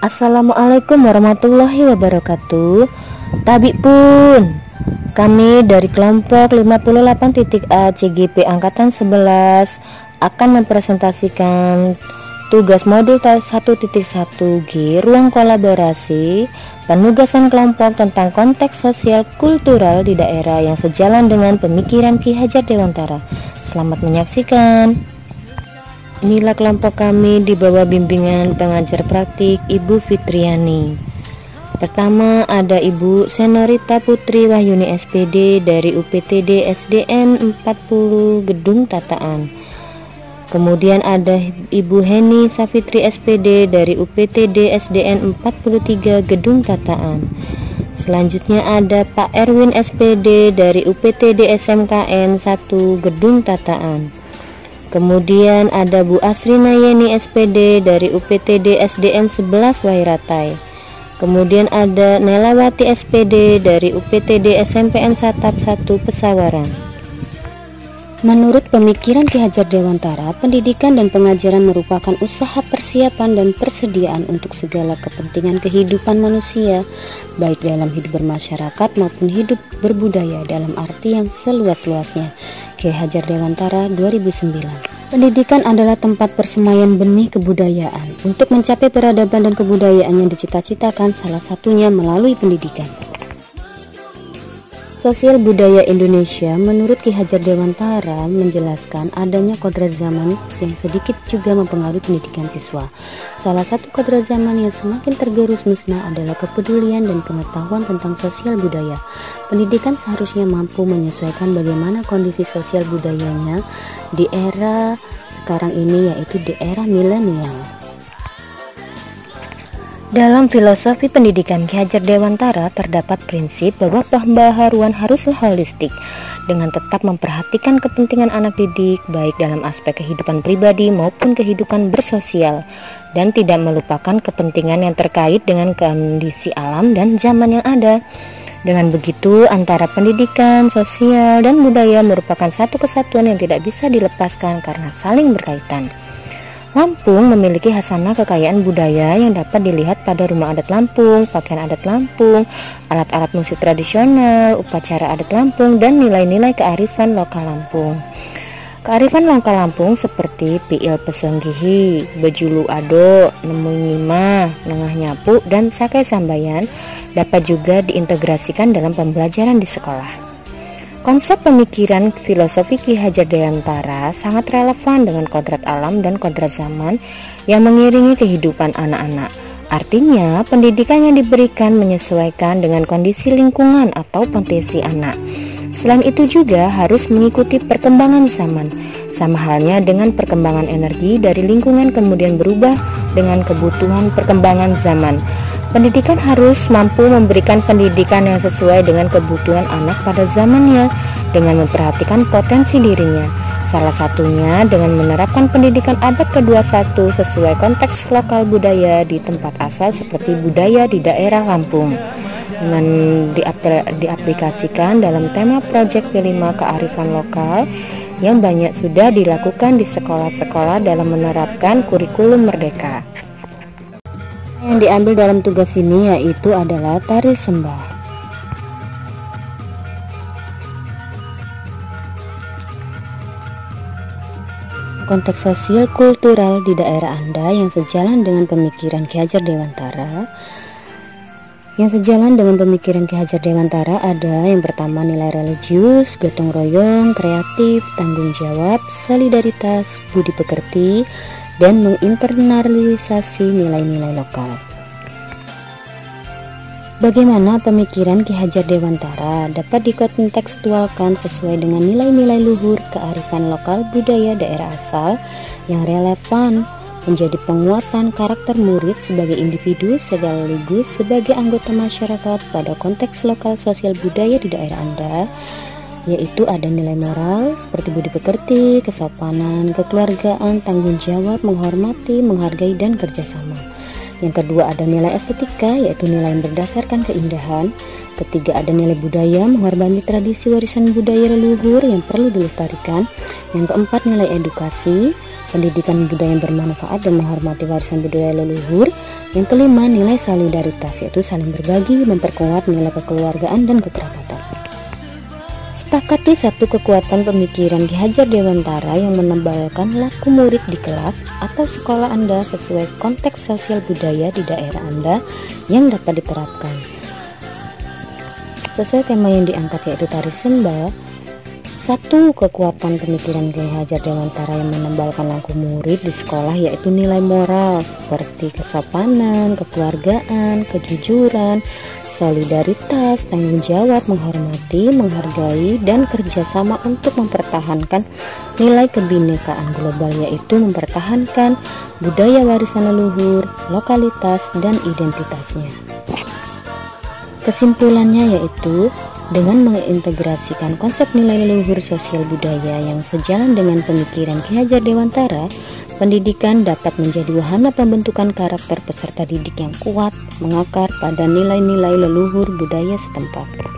Assalamualaikum warahmatullahi wabarakatuh. Tabik pun, kami dari kelompok 58.A CGP Angkatan 11 akan mempresentasikan tugas modul 1.1G ruang kolaborasi penugasan kelompok tentang konteks sosial kultural di daerah yang sejalan dengan pemikiran Ki Hajar Dewantara. Selamat menyaksikan. Inilah kelompok kami di bawah bimbingan pengajar praktik Ibu Fitriani. Pertama ada Ibu Senorita Putri Wahyuni SPD dari UPTD SDN 40 Gedung Tataan. Kemudian ada Ibu Heni Safitri SPD dari UPTD SDN 43 Gedung Tataan. Selanjutnya ada Pak Erwin SPD dari UPTD SMKN 1 Gedung Tataan. Kemudian ada Bu Asrina Yeni SPD dari UPTD SDN 11 Wairatai. Kemudian ada Nelawati SPD dari UPTD SMPN Satap 1 Pesawaran. Menurut pemikiran Ki Hajar Dewantara, pendidikan dan pengajaran merupakan usaha persiapan dan persediaan untuk segala kepentingan kehidupan manusia, baik dalam hidup bermasyarakat maupun hidup berbudaya dalam arti yang seluas-luasnya. Ki Hajar Dewantara 2009. Pendidikan adalah tempat persemaian benih kebudayaan. Untuk mencapai peradaban dan kebudayaan yang dicita-citakan, salah satunya melalui pendidikan. Sosial budaya Indonesia menurut Ki Hajar Dewantara menjelaskan adanya kodrat zaman yang sedikit juga mempengaruhi pendidikan siswa. Salah satu kodrat zaman yang semakin tergerus musnah adalah kepedulian dan pengetahuan tentang sosial budaya. Pendidikan seharusnya mampu menyesuaikan bagaimana kondisi sosial budayanya di era sekarang ini, yaitu di era milenial. Dalam filosofi pendidikan Ki Hajar Dewantara terdapat prinsip bahwa pembaharuan haruslah holistik dengan tetap memperhatikan kepentingan anak didik baik dalam aspek kehidupan pribadi maupun kehidupan bersosial dan tidak melupakan kepentingan yang terkait dengan kondisi alam dan zaman yang ada. Dengan begitu, antara pendidikan, sosial, dan budaya merupakan satu kesatuan yang tidak bisa dilepaskan karena saling berkaitan. Lampung memiliki khasanah kekayaan budaya yang dapat dilihat pada rumah adat Lampung, pakaian adat Lampung, alat-alat musik tradisional, upacara adat Lampung, dan nilai-nilai kearifan lokal Lampung. Kearifan lokal Lampung seperti piil pesenggihi, bejulu ado, nemu ngima, nengah nyapu, dan sakai sambayan dapat juga diintegrasikan dalam pembelajaran di sekolah. Konsep pemikiran filosofi Ki Hajar Dewantara sangat relevan dengan kodrat alam dan kodrat zaman yang mengiringi kehidupan anak-anak. Artinya, pendidikan yang diberikan menyesuaikan dengan kondisi lingkungan atau potensi anak. Selain itu juga harus mengikuti perkembangan zaman. Sama halnya dengan perkembangan energi dari lingkungan kemudian berubah dengan kebutuhan perkembangan zaman. Pendidikan harus mampu memberikan pendidikan yang sesuai dengan kebutuhan anak pada zamannya dengan memperhatikan potensi dirinya. Salah satunya dengan menerapkan pendidikan abad ke-21 sesuai konteks lokal budaya di tempat asal seperti budaya di daerah Lampung. Dengan diaplikasikan dalam tema Project P5 kearifan lokal yang banyak sudah dilakukan di sekolah-sekolah dalam menerapkan kurikulum merdeka. Yang diambil dalam tugas ini yaitu adalah tari sembah. Konteks sosial kultural di daerah Anda yang sejalan dengan pemikiran Ki Hajar Dewantara. Yang sejalan dengan pemikiran Ki Hajar Dewantara ada yang pertama nilai religius, gotong royong, kreatif, tanggung jawab, solidaritas, budi pekerti, dan menginternalisasi nilai-nilai lokal. Bagaimana pemikiran Ki Hajar Dewantara dapat dikontekstualkan sesuai dengan nilai-nilai luhur kearifan lokal budaya daerah asal yang relevan menjadi penguatan karakter murid sebagai individu sekaligus sebagai anggota masyarakat pada konteks lokal sosial budaya di daerah Anda, yaitu ada nilai moral seperti budi pekerti, kesopanan, kekeluargaan, tanggung jawab, menghormati, menghargai, dan kerjasama. Yang kedua ada nilai estetika, yaitu nilai yang berdasarkan keindahan. Ketiga ada nilai budaya, menghormati tradisi warisan budaya leluhur yang perlu dilestarikan. Yang keempat nilai edukasi, pendidikan budaya yang bermanfaat dan menghormati warisan budaya leluhur. Yang kelima, nilai solidaritas, yaitu saling berbagi, memperkuat nilai kekeluargaan dan kekerabatan. Sepakati satu kekuatan pemikiran Ki Hajar Dewantara yang menebalkan laku murid di kelas atau sekolah Anda sesuai konteks sosial budaya di daerah Anda yang dapat diterapkan. Sesuai tema yang diangkat yaitu tari Sumba, satu kekuatan pemikiran Ki Hajar Dewantara yang menebalkan laku murid di sekolah yaitu nilai moral seperti kesopanan, kekeluargaan, kejujuran, solidaritas, tanggung jawab, menghormati, menghargai, dan kerjasama untuk mempertahankan nilai kebinekaan global, yaitu mempertahankan budaya warisan leluhur, lokalitas, dan identitasnya. Kesimpulannya yaitu, dengan mengintegrasikan konsep nilai leluhur sosial budaya yang sejalan dengan pemikiran Ki Hajar Dewantara, pendidikan dapat menjadi wahana pembentukan karakter peserta didik yang kuat, mengakar pada nilai-nilai leluhur budaya setempat.